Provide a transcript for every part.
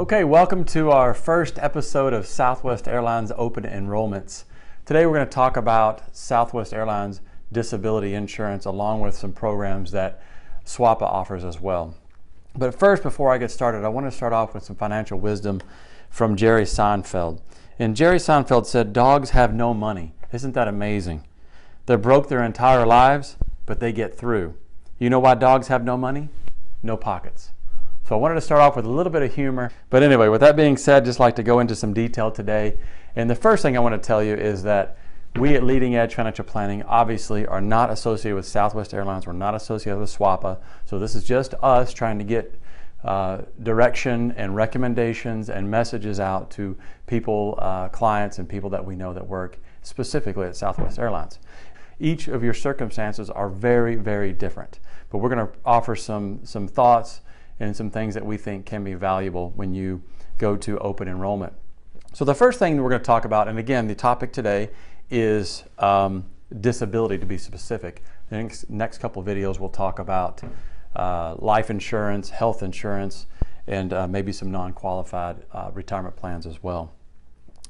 Okay, welcome to our first episode of Southwest Airlines Open Enrollments. Today we're going to talk about Southwest Airlines disability insurance along with some programs that SWAPA offers as well. But first, before I get started, I want to start off with some financial wisdom from Jerry Seinfeld. And Jerry Seinfeld said, "Dogs have no money." Isn't that amazing? They're broke their entire lives, but they get through. You know why dogs have no money? No pockets. So I wanted to start off with a little bit of humor. But anyway, with that being said, just like to go into some detail today. And the first thing I want to tell you is that we at Leading Edge Financial Planning obviously are not associated with Southwest Airlines. We're not associated with SWAPA. So this is just us trying to get direction and recommendations and messages out to people, clients and people that we know that work specifically at Southwest Airlines. Each of your circumstances are very, very different. But we're going to offer some thoughts and some things that we think can be valuable when you go to open enrollment. So the first thing that we're going to talk about, and again, the topic today is disability, to be specific. The next couple of videos we'll talk about life insurance, health insurance, and maybe some non-qualified retirement plans as well.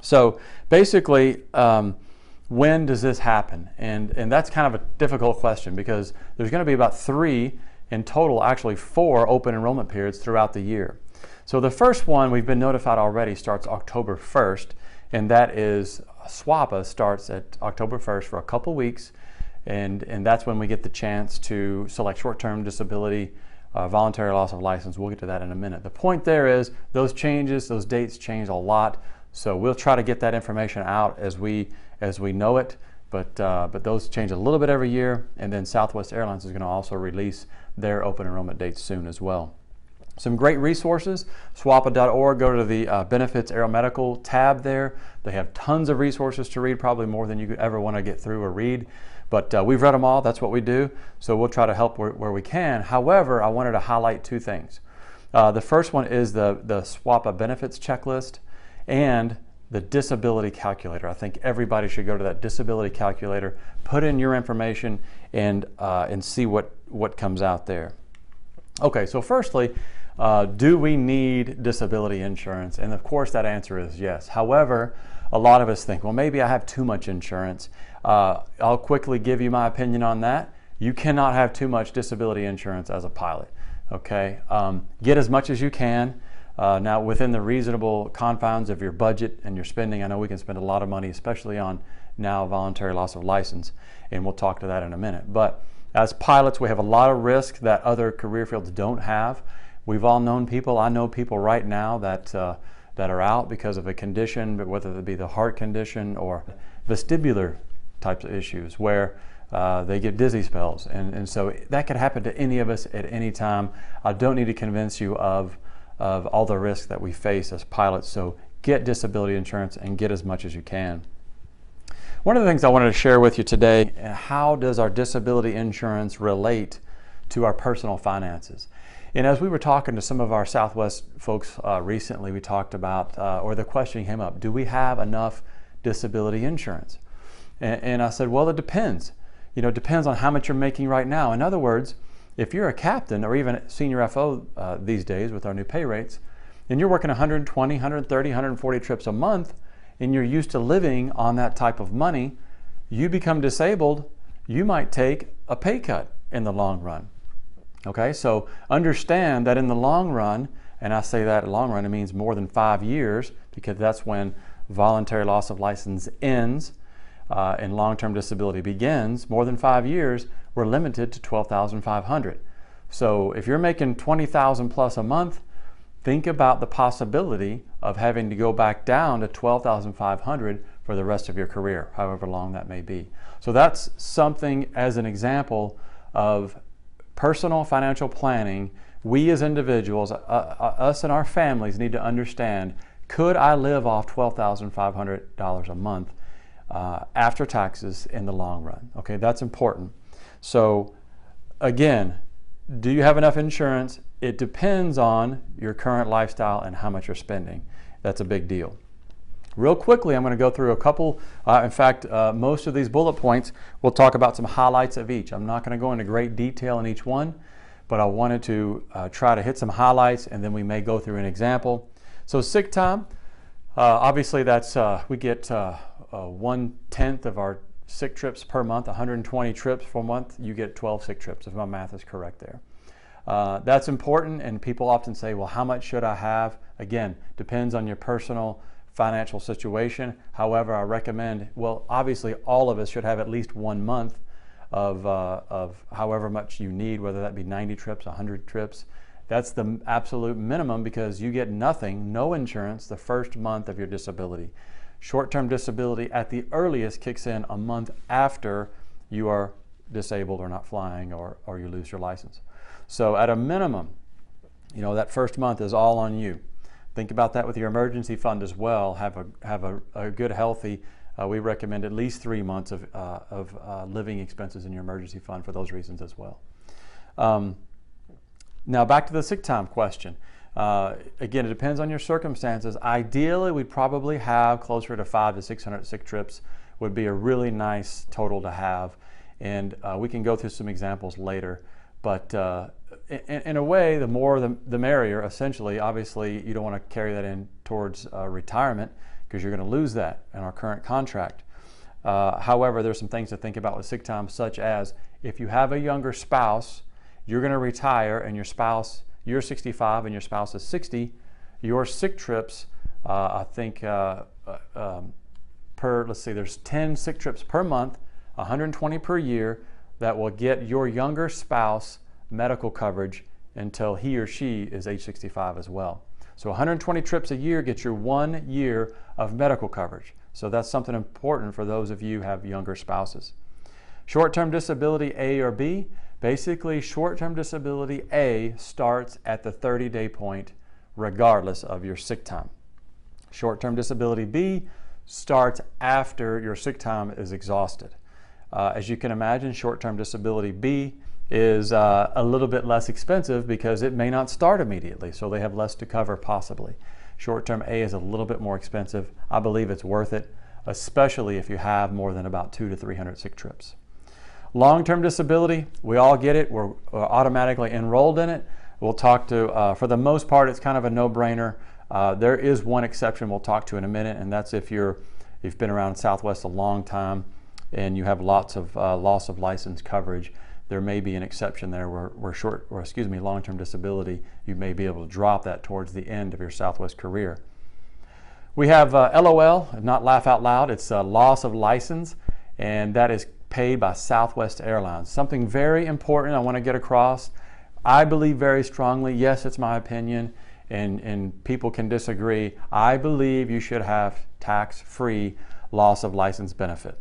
So basically, when does this happen? And that's kind of a difficult question because there's going to be about 3 in total, actually 4 open enrollment periods throughout the year. So the first one we've been notified already starts October 1st, and that is SWAPA starts at October 1st for a couple weeks, and that's when we get the chance to select short-term disability, voluntary loss of license. We'll get to that in a minute. The point there is those dates change a lot, so we'll try to get that information out as we know it, but those change a little bit every year, and then Southwest Airlines is going to also release their open enrollment dates soon as well. Some great resources, swapa.org, go to the Benefits Aeromedical tab there. They have tons of resources to read, probably more than you could ever want to get through or read, but we've read them all, that's what we do, so we'll try to help where we can. However, I wanted to highlight 2 things. The first one is the SWAPA benefits checklist and the disability calculator. I think everybody should go to that disability calculator, put in your information, and see what comes out there. Okay, so firstly, do we need disability insurance? And of course that answer is yes. However, a lot of us think, well, maybe I have too much insurance. I'll quickly give you my opinion on that. You cannot have too much disability insurance as a pilot. Okay, get as much as you can. Now, within the reasonable confines of your budget and your spending, I know we can spend a lot of money, especially on now voluntary loss of license, and we'll talk to that in a minute. But as pilots, we have a lot of risk that other career fields don't have. We've all known people, I know people right now that are out because of a condition, but whether it be the heart condition or vestibular types of issues where they get dizzy spells. And so that could happen to any of us at any time. I don't need to convince you of all the risks that we face as pilots. So get disability insurance and get as much as you can. One of the things I wanted to share with you today, how does our disability insurance relate to our personal finances? And as we were talking to some of our Southwest folks recently, we talked about, or the question came up, do we have enough disability insurance? And I said, well, it depends. You know, it depends on how much you're making right now. In other words, if you're a captain or even senior FO these days with our new pay rates, and you're working 120, 130, 140 trips a month, and you're used to living on that type of money, you become disabled, you might take a pay cut in the long run. Okay, so understand that in the long run, and I say that long run, it means more than 5 years, because that's when voluntary loss of license ends and long-term disability begins. More than 5 years, we're limited to $12,500. So if you're making $20,000 plus a month, think about the possibility of having to go back down to $12,500 for the rest of your career, however long that may be. So that's something as an example of personal financial planning. We as individuals, us and our families need to understand, could I live off $12,500 a month after taxes in the long run? Okay, that's important. So again, do you have enough insurance? It depends on your current lifestyle and how much you're spending. That's a big deal. Real quickly, I'm going to go through a couple, in fact, most of these bullet points, we'll talk about some highlights of each. I'm not going to go into great detail in each one, but I wanted to try to hit some highlights, and then we may go through an example. So sick time, obviously that's, we get 1/10 of our sick trips per month, 120 trips per month, you get 12 sick trips, if my math is correct there. That's important, and people often say, well, how much should I have? Again, depends on your personal financial situation. However, I recommend, well, obviously all of us should have at least 1 month of however much you need, whether that be 90 trips, 100 trips. That's the absolute minimum, because you get nothing, no insurance, the first month of your disability. Short-term disability at the earliest kicks in a month after you are disabled or not flying, or you lose your license. So at a minimum, you know, that first month is all on you. Think about that with your emergency fund as well. Have a good, healthy, we recommend at least 3 months of living expenses in your emergency fund for those reasons as well. Now back to the sick time question. Again, it depends on your circumstances. Ideally, we'd probably have closer to 500 to 600 sick trips would be a really nice total to have. And we can go through some examples later. But in a way, the more the merrier, essentially. Obviously, you don't want to carry that in towards retirement, because you're going to lose that in our current contract. However, there's some things to think about with sick time, such as if you have a younger spouse, you're going to retire, and you're 65 and your spouse is 60, your sick trips, I think let's see, there's 10 sick trips per month, 120 per year, that will get your younger spouse medical coverage until he or she is age 65 as well. So 120 trips a year gets you 1 year of medical coverage. So that's something important for those of you who have younger spouses. Short-term disability A or B. Basically, short-term disability A starts at the 30-day point regardless of your sick time. Short-term disability B starts after your sick time is exhausted. As you can imagine, short-term disability B is a little bit less expensive because it may not start immediately, so they have less to cover possibly. Short-term A is a little bit more expensive. I believe it's worth it, especially if you have more than about 200 to 300 sick trips. Long-term disability, we all get it. We're automatically enrolled in it. We'll talk to, for the most part, it's kind of a no-brainer. There is one exception we'll talk to in a minute, and that's if you've been around Southwest a long time and you have lots of loss of license coverage. There may be an exception there where long-term disability, you may be able to drop that towards the end of your Southwest career. We have LOL, not laugh out loud. It's loss of license, and that is paid by Southwest Airlines. Something very important I want to get across. I believe very strongly, yes, it's my opinion, and people can disagree. I believe you should have tax-free loss of license benefit.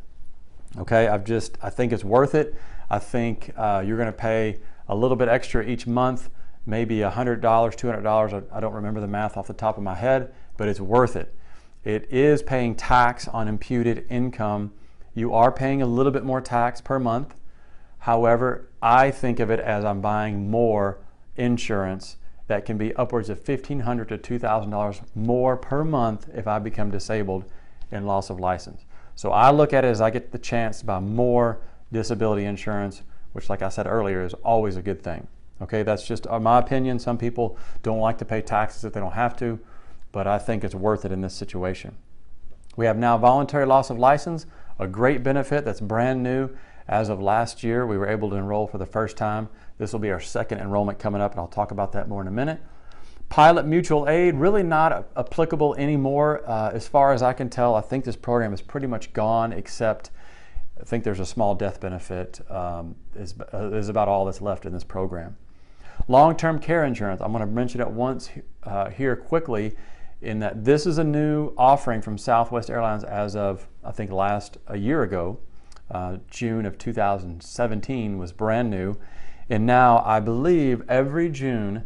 Okay, I think it's worth it. I think you're going to pay a little bit extra each month, maybe $100, $200. I don't remember the math off the top of my head, but it's worth it. It is paying tax on imputed income. You are paying a little bit more tax per month. However, I think of it as I'm buying more insurance that can be upwards of $1,500 to $2,000 more per month if I become disabled in loss of license. So I look at it as I get the chance to buy more disability insurance, which, like I said earlier, is always a good thing. Okay, that's just my opinion. Some people don't like to pay taxes if they don't have to, but I think it's worth it in this situation. We have now voluntary loss of license, a great benefit that's brand new. As of last year, we were able to enroll for the first time. This will be our second enrollment coming up, and I'll talk about that more in a minute. Pilot mutual aid, really not applicable anymore. As far as I can tell, I think this program is pretty much gone, except I think there's a small death benefit is about all that's left in this program. Long-term care insurance, I'm going to mention it once here quickly, in that this is a new offering from Southwest Airlines as of, I think, a year ago. June of 2017 was brand new, and now I believe every June,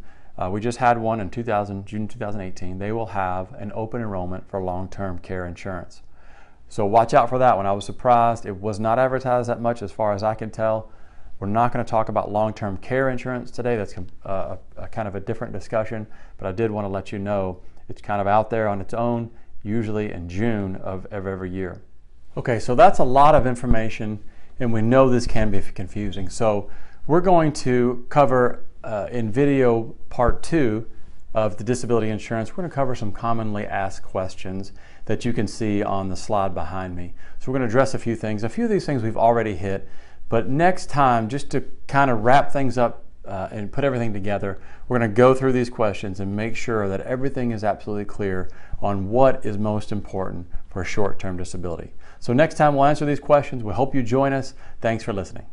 we just had one in June 2018, they will have an open enrollment for long-term care insurance. So watch out for that one. I was surprised. It was not advertised that much as far as I can tell. We're not going to talk about long-term care insurance today. That's a kind of a different discussion, but I did want to let you know it's kind of out there on its own, usually in June of every year. Okay, so that's a lot of information, and we know this can be confusing. So we're going to cover in video part 2 of the disability insurance, we're going to cover some commonly asked questions that you can see on the slide behind me. So we're going to address a few things. A few of these things we've already hit, but next time, just to kind of wrap things up and put everything together, we're going to go through these questions and make sure that everything is absolutely clear on what is most important for short-term disability. So next time we'll answer these questions. We hope you join us. Thanks for listening.